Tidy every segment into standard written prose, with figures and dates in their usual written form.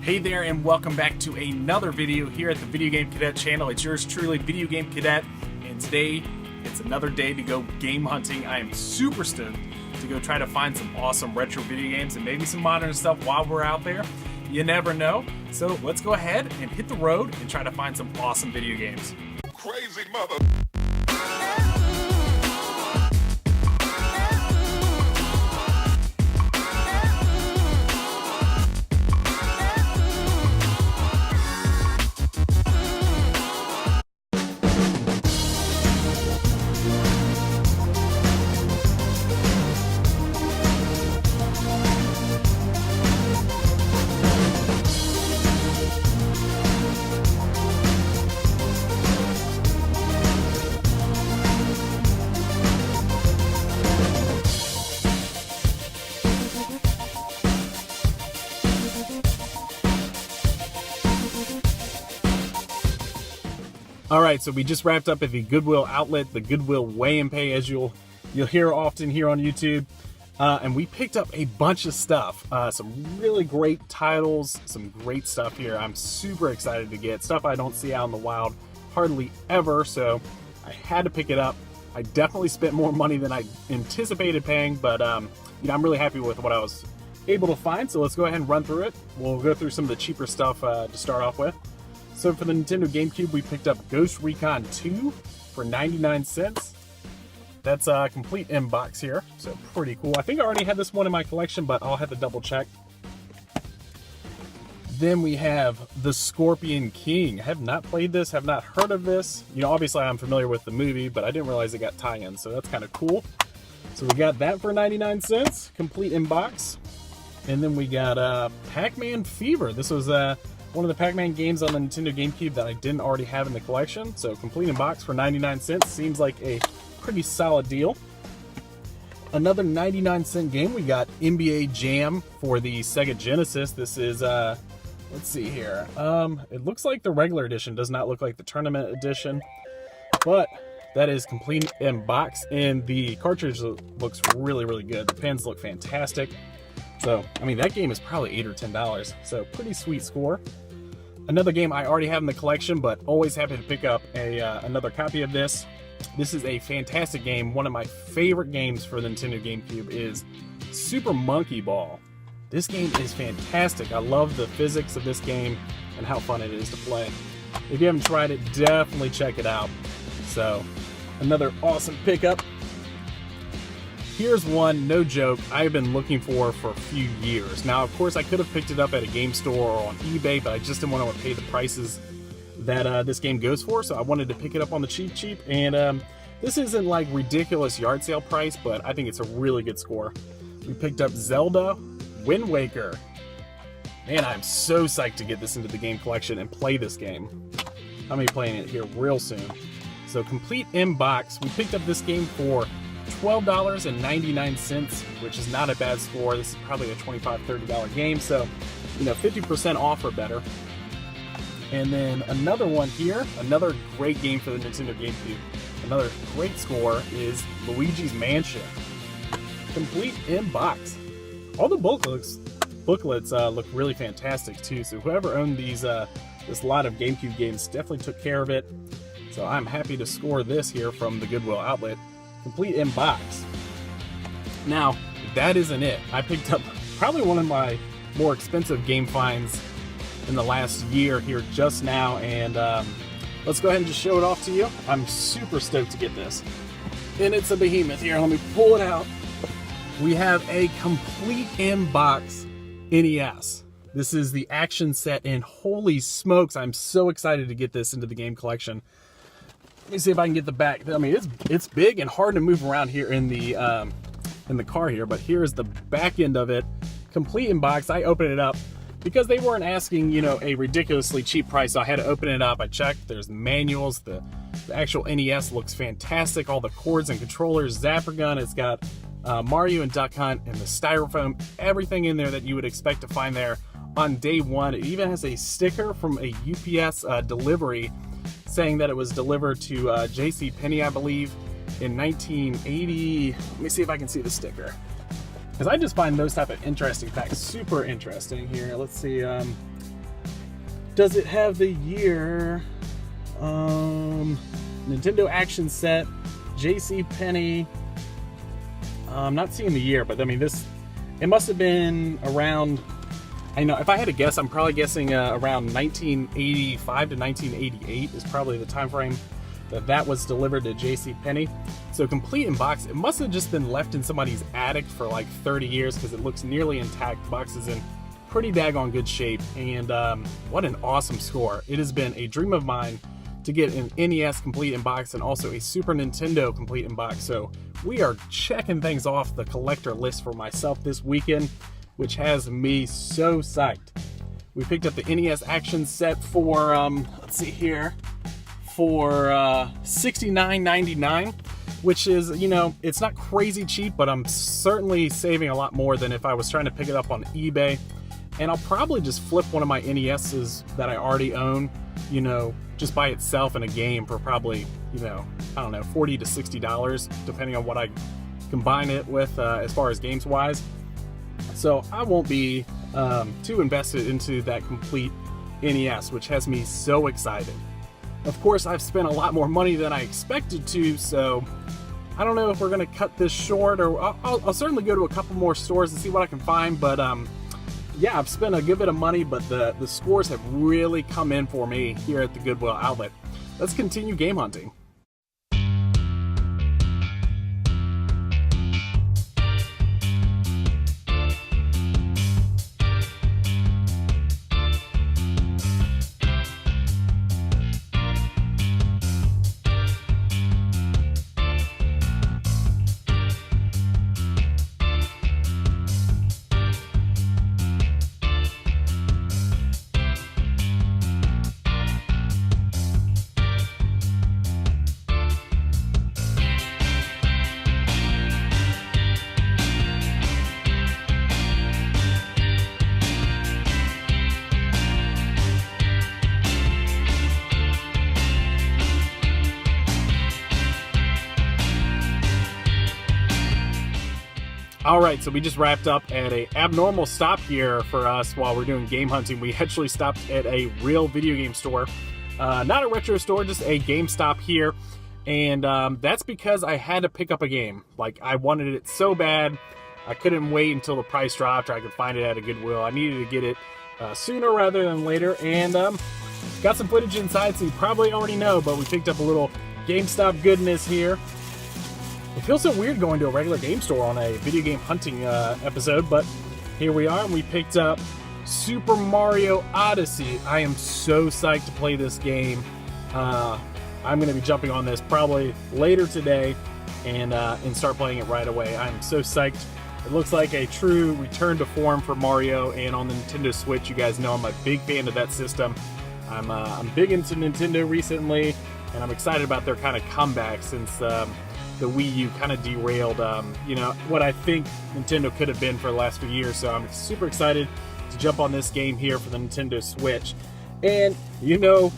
Hey there, and welcome back to another video here at the Video Game Cadet channel. It's yours truly, Video Game Cadet, and today it's another day to go game hunting. I am super stoked to go try to find some awesome retro video games and maybe some modern stuff while we're out there. You never know. So let's go ahead and hit the road and try to find some awesome video games. Crazy mother. Alright, so we just wrapped up at the Goodwill outlet, the Goodwill Weigh and Pay, as you'll hear often here on YouTube. And we picked up a bunch of stuff. Some really great titles, some great stuff here. I'm super excited to get stuff I don't see out in the wild hardly ever, so I had to pick it up. I definitely spent more money than I anticipated paying, but I'm really happy with what I was able to find, so let's go ahead and run through it. We'll go through some of the cheaper stuff to start off with. So for the Nintendo Gamecube, we picked up Ghost Recon 2 for 99 cents. That's a complete inbox here, so pretty cool. I think I already had this one in my collection, but I'll have to double check. Then we have The Scorpion King. I have not played this, have not heard of this. Obviously I'm familiar with the movie, but I didn't realize it got tie-ins, so that's kind of cool. So we got that for 99 cents, complete inbox. And then we got Pac-Man Fever. This was one of the Pac-Man games on the Nintendo Gamecube that I didn't already have in the collection. So complete in box for 99 cents. Seems like a pretty solid deal. Another 99-cent game, we got NBA Jam for the Sega Genesis. This is, let's see here. It looks like the regular edition. Does not look like the tournament edition. But that is complete in box. And the cartridge looks really, really good. The pins look fantastic. So, that game is probably $8 or $10, so pretty sweet score. Another game I already have in the collection, but always happy to pick up another copy of this. This is a fantastic game. One of my favorite games for the Nintendo GameCube is Super Monkey Ball. This game is fantastic. I love the physics of this game and how fun it is to play. If you haven't tried it, definitely check it out. So, another awesome pickup. Here's one, no joke, I've been looking for a few years. Now, of course, I could have picked it up at a game store or on eBay, but I just didn't want to pay the prices that this game goes for, so I wanted to pick it up on the cheap. And this isn't like ridiculous yard sale price, but I think it's a really good score. We picked up Zelda Wind Waker. Man, I'm so psyched to get this into the game collection and play this game. I'm going to be playing it here real soon. So, complete inbox. We picked up this game for $12.99, which is not a bad score. This is probably a $25, $30 game, so 50% off or better. And then another one here, another great game for the Nintendo GameCube. Another great score is Luigi's Mansion. Complete in box. All the booklets look really fantastic too. So whoever owned these this lot of GameCube games definitely took care of it. So I'm happy to score this here from the Goodwill outlet. Complete in box. Now, that isn't it. I picked up probably one of my more expensive game finds in the last year here just now, and let's go ahead and just show it off to you. I'm super stoked to get this. And it's a behemoth here. Let me pull it out. We have a complete in-box NES. This is the action set, and holy smokes, I'm so excited to get this into the game collection. Let me see if I can get the back. It's big and hard to move around here in the car here, but here's the back end of it, complete in box. I opened it up because they weren't asking, a ridiculously cheap price, so I had to open it up. I checked. There's manuals. The actual NES looks fantastic. All the cords and controllers, zapper gun. It's got Mario and Duck Hunt and the styrofoam, everything in there that you would expect to find there on day one. It even has a sticker from a UPS delivery saying that it was delivered to JCPenney, I believe, in 1980. Let me see if I can see the sticker, because I just find those type of interesting facts super interesting here. Let's see. Does it have the year? Nintendo Action Set, JCPenney. I'm not seeing the year, but I mean it must have been around, I know, if I had to guess, I'm probably guessing around 1985 to 1988 is probably the time frame that was delivered to JCPenney. So complete in box. It must have just been left in somebody's attic for like 30 years because it looks nearly intact. The box is in pretty daggone good shape, and what an awesome score. It has been a dream of mine to get an NES complete in box and also a Super Nintendo complete in box. So we are checking things off the collector list for myself this weekend, which has me so psyched. We picked up the NES Action Set for, let's see here, for $69.99, which is, you know, it's not crazy cheap, but I'm certainly saving a lot more than if I was trying to pick it up on eBay. And I'll probably just flip one of my NESs that I already own, you know, just by itself in a game for probably, you know, I don't know, $40 to $60, depending on what I combine it with as far as games wise. So I won't be too invested into that complete NES, which has me so excited. Of course, I've spent a lot more money than I expected to, so I don't know if we're going to cut this short, or I'll certainly go to a couple more stores and see what I can find, but yeah, I've spent a good bit of money, but the scores have really come in for me here at the Goodwill outlet. Let's continue game hunting. Alright, so we just wrapped up at a abnormal stop here for us while we're doing game hunting. We actually stopped at a real video game store. Not a retro store, just a GameStop here. And that's because I had to pick up a game. Like, I wanted it so bad, I couldn't wait until the price dropped or I could find it at a Goodwill. I needed to get it sooner rather than later. And got some footage inside, so you probably already know, but we picked up a little GameStop goodness here. It feels so weird going to a regular game store on a video game hunting episode, but here we are, and we picked up Super Mario Odyssey. I am so psyched to play this game. I'm going to be jumping on this probably later today and start playing it right away. I'm so psyched. It looks like a true return to form for Mario, and on the Nintendo Switch, you guys know I'm a big fan of that system. I'm big into Nintendo recently, and I'm excited about their kind of comeback since the Wii U kind of derailed, you know, what I think Nintendo could have been for the last few years. So I'm super excited to jump on this game here for the Nintendo Switch. And you know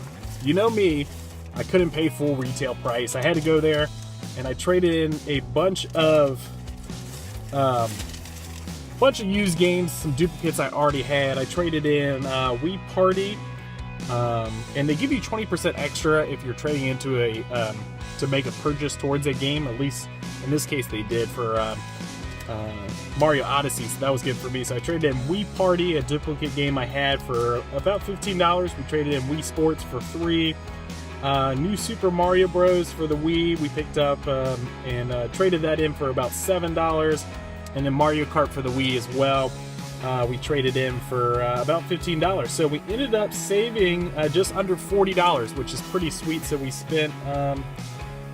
me, I couldn't pay full retail price. I had to go there, and I traded in a bunch of used games, some duplicates I already had. I traded in Wii Party, and they give you 20% extra if you're trading into a to make a purchase towards a game. At least in this case they did for Mario Odyssey, so that was good for me. So I traded in Wii Party, a duplicate game I had, for about $15. We traded in Wii Sports for $3. New Super Mario Bros. For the Wii we picked up and traded that in for about $7. And then Mario Kart for the Wii as well. We traded in for about $15. So we ended up saving just under $40, which is pretty sweet. So we spent,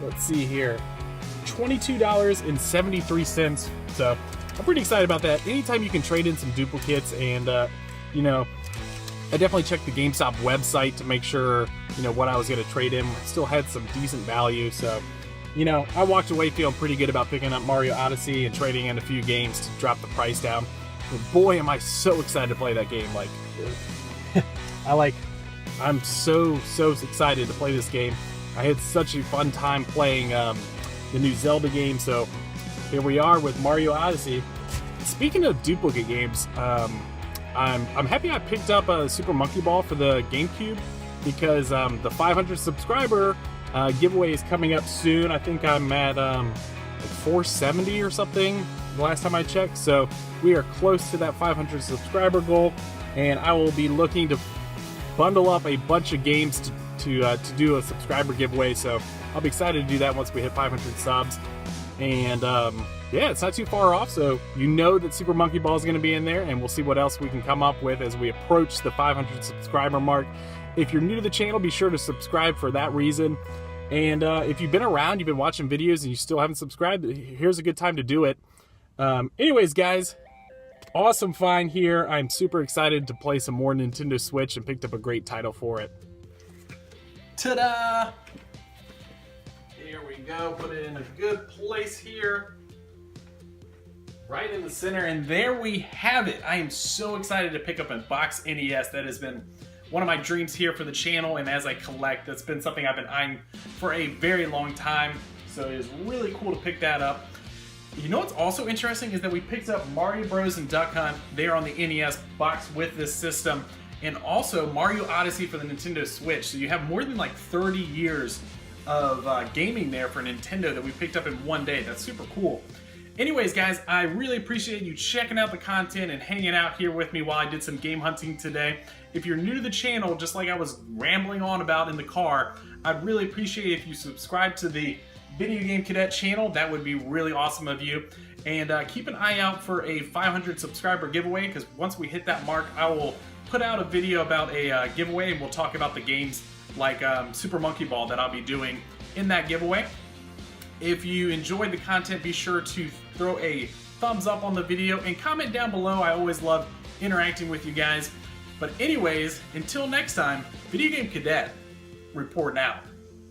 let's see here, $22.73. So I'm pretty excited about that. Anytime you can trade in some duplicates, and you know, I definitely checked the GameStop website to make sure, you know, what I was going to trade in still had some decent value. So, you know, I walked away feeling pretty good about picking up Mario Odyssey and trading in a few games to drop the price down. But boy, am I so excited to play that game. Like, I'm so excited to play this game. I had such a fun time playing the new Zelda game. So here we are with Mario Odyssey. Speaking of duplicate games, I'm happy I picked up a Super Monkey Ball for the GameCube because the 500 subscriber giveaway is coming up soon. I think I'm at like 470 or something the last time I checked, so we are close to that 500 subscriber goal, and I will be looking to bundle up a bunch of games to do a subscriber giveaway, so I'll be excited to do that once we hit 500 subs. And yeah, it's not too far off, so you know that Super Monkey Ball is going to be in there, and we'll see what else we can come up with as we approach the 500 subscriber mark. If you're new to the channel, be sure to subscribe for that reason. And if you've been around, you've been watching videos, and you still haven't subscribed, here's a good time to do it. Anyways, guys, awesome find here. I'm super excited to play some more Nintendo Switch and picked up a great title for it. Ta-da! Here we go. Put it in a good place here. Right in the center, and there we have it. I am so excited to pick up a box NES. That has been one of my dreams here for the channel, and as I collect, that's been something I've been eyeing for a very long time, so it is really cool to pick that up. You know what's also interesting is that we picked up Mario Bros. And Duck Hunt there on the NES box with this system, and also Mario Odyssey for the Nintendo Switch, so you have more than like 30 years of gaming there for Nintendo that we picked up in one day. That's super cool. Anyways, guys, I really appreciate you checking out the content and hanging out here with me while I did some game hunting today. If you're new to the channel, just like I was rambling on about in the car, I'd really appreciate if you subscribe to the Video Game Cadet channel. That would be really awesome of you. And keep an eye out for a 500 subscriber giveaway, because once we hit that mark, I will put out a video about a giveaway, and we'll talk about the games like Super Monkey Ball that I'll be doing in that giveaway. If you enjoyed the content, be sure to throw a thumbs up on the video and comment down below. I always love interacting with you guys. But anyways, until next time, Video Game Cadet, reporting out.